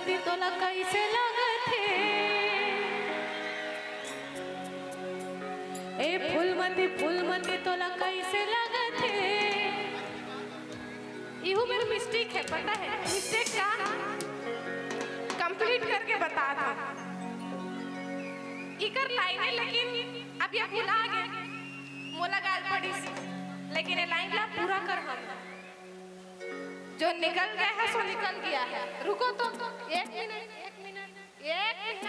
फूलमती तोला कैसे लागत है। ए फूलमती फूलमती तोला कैसे लागत है। इहू मेरा मिस्टेक है, पता है मिस्टेक का कंप्लीट करके बता था इकर लाइन, लेकिन अब ये भुला गए मोला गाल पड़ी सी, लेकिन ये लाइन ला पूरा कर हम जो निकल गया है सो निकल गया है। रुको तो एक मिनट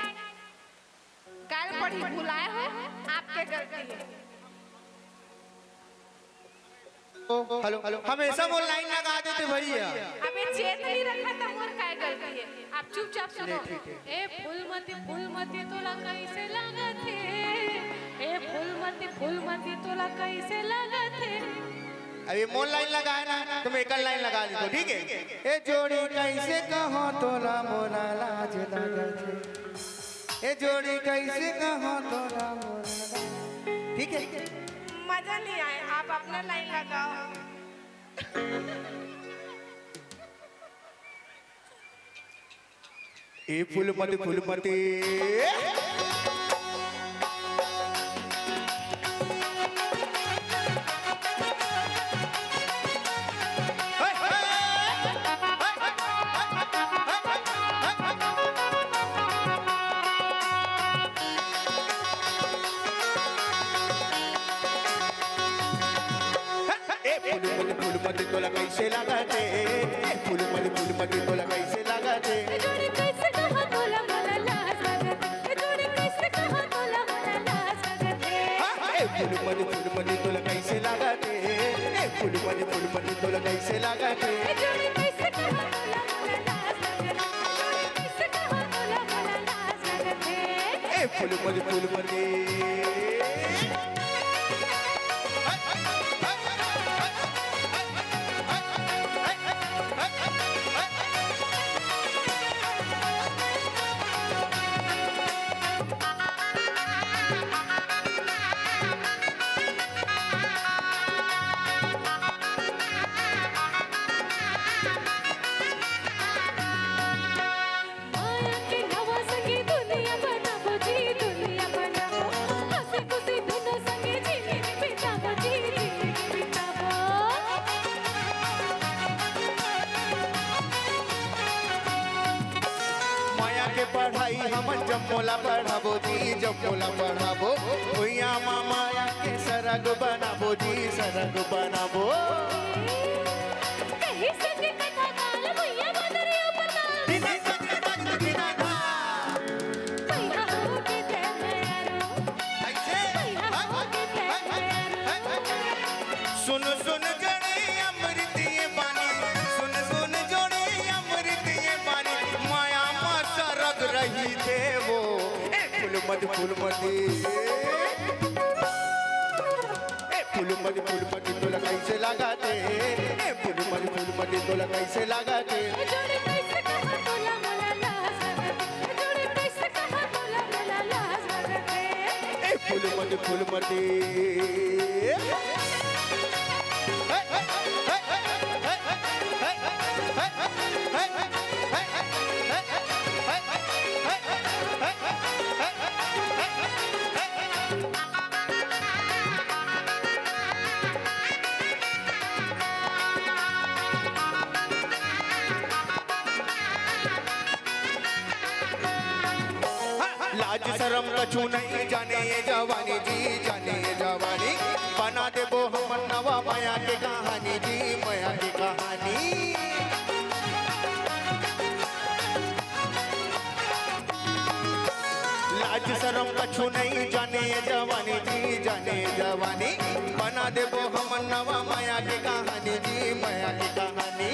गाल पड़ी भुलाए हो, आपके गलती है। हेलो हेलो हमेशा वो लाइन लगा देते भैया। अबे चेत नहीं रखा था, मोर काय गलती है, आप चुपचाप सुनो। ए फूलमती तोला कैसे लागत है। ए फूलमती तोला कैसे लागत है। अभी मोन लाइन लगाए ना तुम एक लाइन लगा दी तो ठीक है। ए जोड़ी कैसे कहो तोला मोला लाज लागत है। ए जोड़ी कैसे कहो तोला मोला, ठीक है। मजा नहीं आए, आप अपना लाइन लगाओ। ए फूलमती फूलमती तोला कैसे लागत है। फूलमती तोला कैसे लागत है। जोड़ी कैसे कहा तोला मोला लाज लागत है। जोड़ी कैसे कहा तोला मोला लाज लागत है। फूलमती तोला कैसे लागत है। फूलमती तोला कैसे लागत है। जोड़ी कैसे कहा तोला मोला लाज लागत है। जोड़ी कैसे कहा तोला मोला लाज लागत है। फूलमती पढ़ाई हमन जब मोला पढ़ाबो जी, जब मोला पढ़ाबो भैया माया के सरग बनाबो जी, सरग बनाबो। कहीं संग कथा काल भैया बदरिया पता बिना संग बिना था भैया हो के ते यारो ऐसे भैया हो के ते यारो। सुन जड़े अमृत ये बानी, सुन जोड़े अमृत ये बानी, माया मा सरग रही थे वो। फूलमती तोला कैसे लगाते। फूलमती तोला कैसे लगाते। जोड़ी कैसे कहा तोला मोला लाज लागत है। जोड़ी कैसे कहा तोला मोला लाज लागत है। फूलमती लाज शरम कछु नहीं जाने ये जवानी जी, जाने ये जवानी बना दे वो हम नवा माया की कहानी जी, माया की कहानी। लाज शरम कछु नहीं जाने ये जवानी जी, जाने ये जवानी बना दे वो हम नवा माया की कहानी जी, माया की कहानी।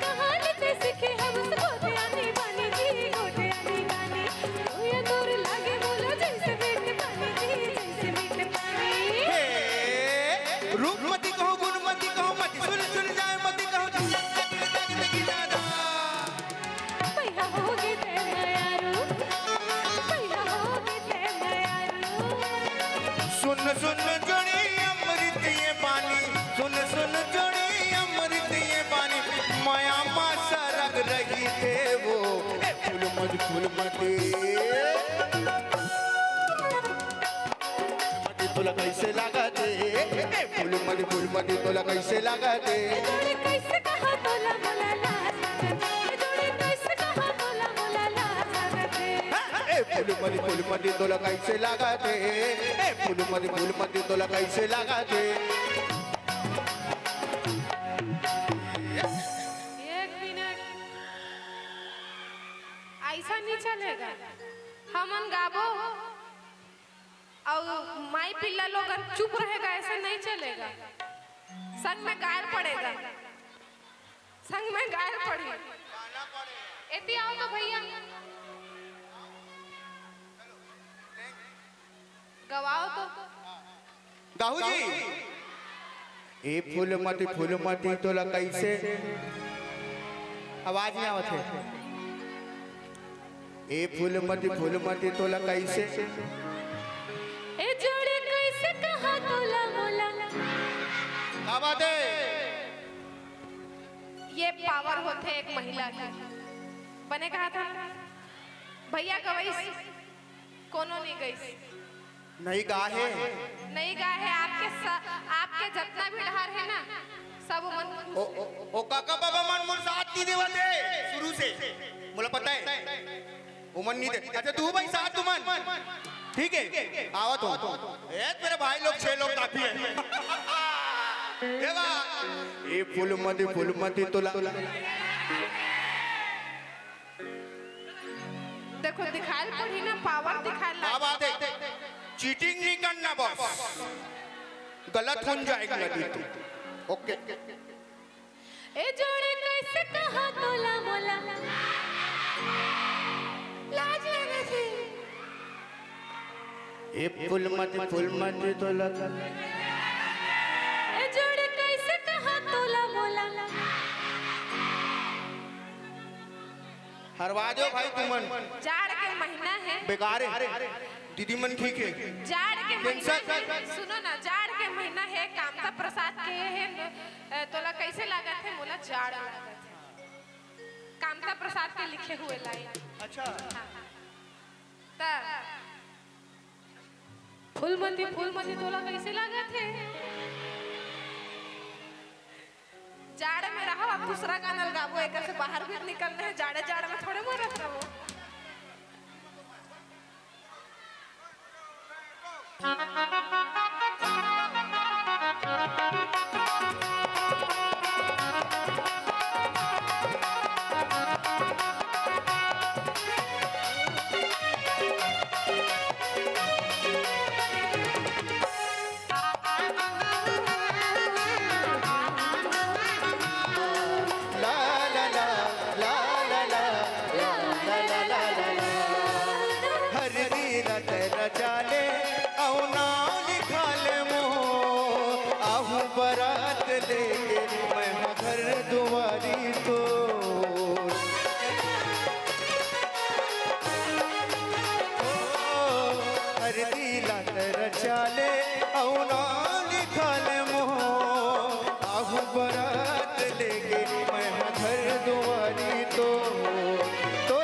कहानी ते सीखे हम गोटे आनी बानी जी, गोटे आनी बानी। ये दूर लागे बोलो जैसे मीठे पानी जी, जैसे मीठे पानी। रूपमती कहो गुणमती कहो मती सुन जाए मती कहो भैया होगे ते यारो भैया होगे ते यारो। सुन जोड़ी अमृत ये पानी, सुन जोड़ी अमृत ये पानी, माया फूलमती फूलमती तोला कैसे लागते फूलमती फूलमती तोला कैसे लागते जोड़ी कैसे कहा तोला मोला लाज जोड़ी कैसे कहा तोला मोला लाज फूलमती फूलमती तोला कैसे लागते फूलमती फूलमती तोला कैसे लागते एक मिनट ऐसा नहीं चलेगा हमन गाबो और माई पिल्ला लोग चुप रहेगा ऐसा नहीं चलेगा संग में गायर पड़ेगा संग में गायर पड़े एती आओ तो भैया गवाओ तो गाहू जी ए फूलमती फूलमती तोला कैसे आवाज नहीं आवत है ए फूलमती फूलमती तोला कैसे ए जोड़ी कैसे कहा तोला मोला क्या बात है ये पावर होते एक महिला की बने कहा था भैया गवई कोनो नहीं गई नहीं गा है नहीं गा है आपके जितना भी डहार है ना सब मन ओ काका बाबा मन मोर साथ नहीं देवत है शुरू से मुझे पता है वो मन नहीं दे अच्छा तू भाई साथ तू मन ठीक है आवत हो मेरे भाई लोग 6 लोग काफी है ये फूलमती तोला देखो दिखाल पड़ी ना पावर दिखाल क्या बात है चीटिंग नहीं करना बॉस गलत हो जाएगा नदी तू ओके ए जोड़े कैसे कहा तोला मोला लाज लगे थी ये फूलमती तोला ए जोड़े कैसे कहा तोला मोला हरवा दो भाई तुमन जाड़ के महीना है बेकार है दीदी मन ठीक है जाड़ के महीना टेंशन है, सुनो ना जाड़ के महीना है कामता प्रसाद के है तोला कैसे लगा थे मोला जाड़ लगा थे कामता प्रसाद के लिखे हुए लाइन अच्छा फूलमती तोला कैसे लगा थे जाड़ में रहो अब दूसरा गाना गाबो एक से बाहर भी निकलने है जाड़े में थोड़े मरत रहो जाने औ नाम लिखा ले मोह आहू बरात लेके मैं घर दुआरी तो हर दिला तर चाले औ नाम लिखा ले मोह आहू बरात लेके मैं घर दुआरी तो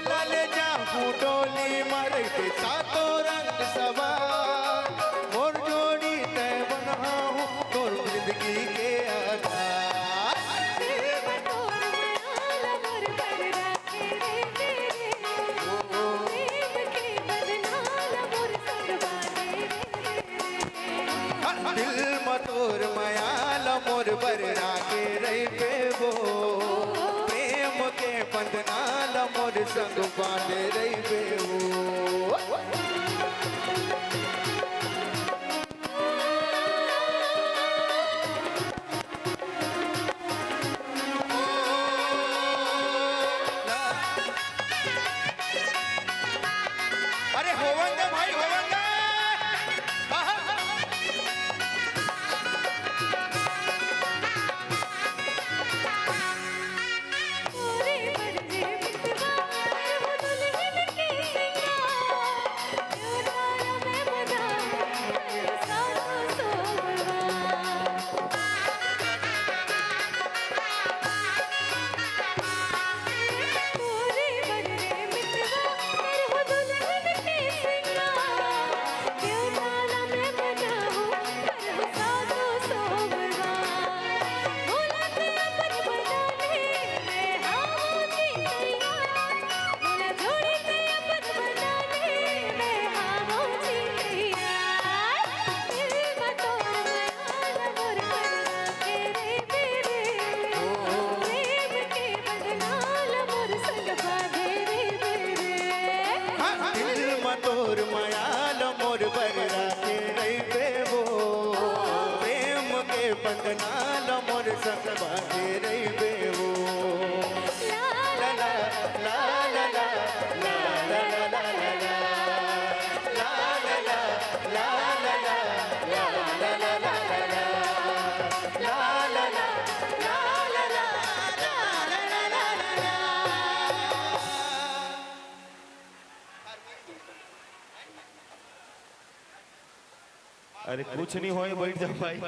लाले जाहू डोली मर के सातों रंग सवार मोर जोड़ी तय बनाऊं तोर जिंदगी के आधार दिल मतोर मयाल मोर बररा के रही बेबो प्रेम के बंधनाल मोर संग बांधे रही बेबो अरे होवंगा भाई होवंगा मोरे अरे कुछ नहीं हो बैठ जाओ भाई